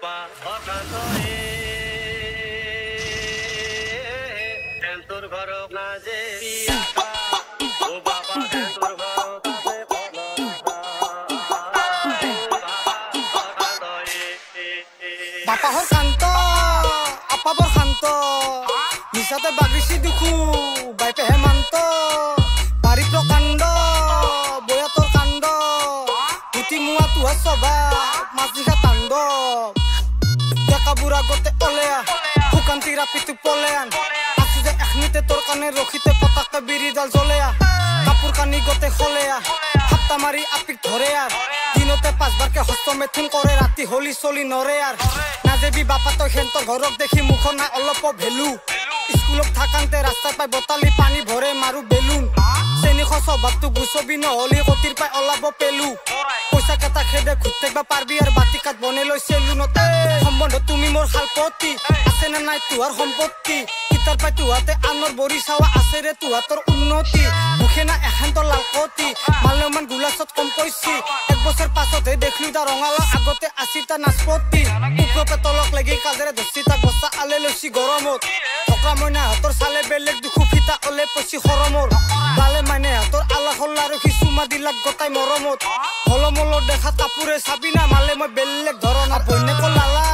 বাপা অকান্তৰে তোৰ ঘৰ না যে ও বাবা তোৰ ঘৰ বাপা হৰ শান্ত আপা বৰ শান্ত নিচাতে বাগৰিছি দুখু বাইপে হেমান্ত বাৰী প্ৰকাণ্ড বয়া তোৰ কাণ্ড উঠি মোৱা তোহাৰ স্বভাৱ মাছনিশা তাণ্ডৱ ডেকা বুঢ়া গোটে অলেয়া শুকান্তি ৰাপিটো পলেয়ান আছো যে এখনিতে তোৰ কাৰণে ৰখিতে পতাকে বিৰিডাল জ্বলেয়া কাপোৰ কানি গোটে খলেয়া হাপ্তা মাৰি আপিক ধৰে আৰ দিনতে 5 বাৰকে হস্ত মেথুন কৰে ৰাতি হলি চলি নৰে আৰ নাজেবি বাপা তই হেন্তৰ ঘৰক দেখি মুখৰ নাই অলপ ভেলু স্কুলত থাকান্তে ৰাস্তাত পাই বটালি পানী ভৰে মাৰো বেলুন চেনি স্বভাৱটো গুচবি নহলি কটিৰ পাই ওলাব পেলু পইচা কেইটা খেদে ঘুটেকবা পাৰবি আৰু বাতিকাত বনাই লৈ চেলুনতে সম্বন্ধ তুমি মোৰ শালপতি আছে নে নাই তোহাৰ সম্পত্তি কিতাৰ পাই তোহাতে আনৰ বৰি চাৱা আছে ৰে তোহাতৰ উন্নতি মুখে না এখান্তৰ লালকতি মালমান গুলাছত কম পইছি 1 বছৰ পাছতহে দেখলো তাৰ ৰঙালা আগতে আছিল তাৰ নাচপতি কুকুৰকে তলক লাগি কাজেৰে ধচি তাক বস্তা আলে লৈছি গৰমত ঠকা মইনা হাতৰ চালে বেলেগ দুখু ফিতা অলে পইছি খৰমৰ বালে মানে হাতৰ আলা খল্লা আৰু কিছুমা দিলাক গতাই মৰমত হলমলৰ দেখা কাপোৰে চাবি না মালে মই বেলেগ ধৰণৰ বন্যক লালা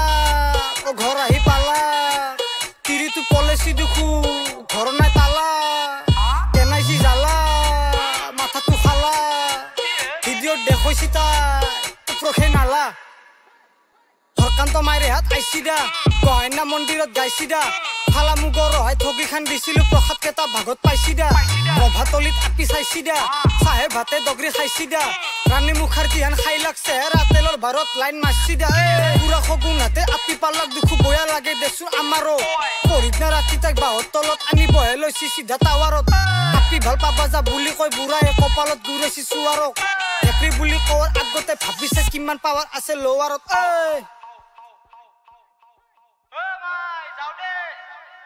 অ ঘৰ আহি পালা তিৰিটো পলেছি দুখু ঘৰ নাই তালা কেনাইছি জালা মাথাটো খালা ভিডিঅ'ত দেখুৱাইছি তাই প্ৰখে নালা হৰকান্ত মাইৰে হাত আইছি দা গহনা মন্দিৰত গাইছি দা ফালা মুগৰ ৰহাই ঠগি খান দিছিলো প্ৰসাদ কেইটা ভাগত পাইছি দা ৰভাতলিত আপি চাইছি দা চাহে ভাতে দগৰি খাইছি দা ৰাণী মুখাৰ্জী হান খাই লাগ চেহেৰা তেলৰ ভাৰত লাইন মাৰছি দা পুৰা সগুন হাতে আপি পালাক দুখু বয়া লাগে দেচোন আমাৰো পঢ়িত না ৰাতি তাক বাহৰ তলত আনি বহে লৈছি চিধা টাৱাৰত আপি ভাল পাবা যা বুলি কৈ বুঢ়াই কপালত গুৰেছি চুৱাৰক এপ্ৰি বুলি কোৱাৰ আগতে ভাবিছে কিমান পাৱাৰ আছে লোৱাৰত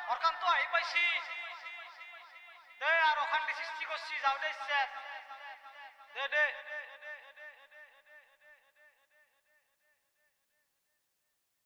হৰকান্ত আহি পাইছি দে আৰু অশান্তি সৃষ্টি কৰছি যাও দে দে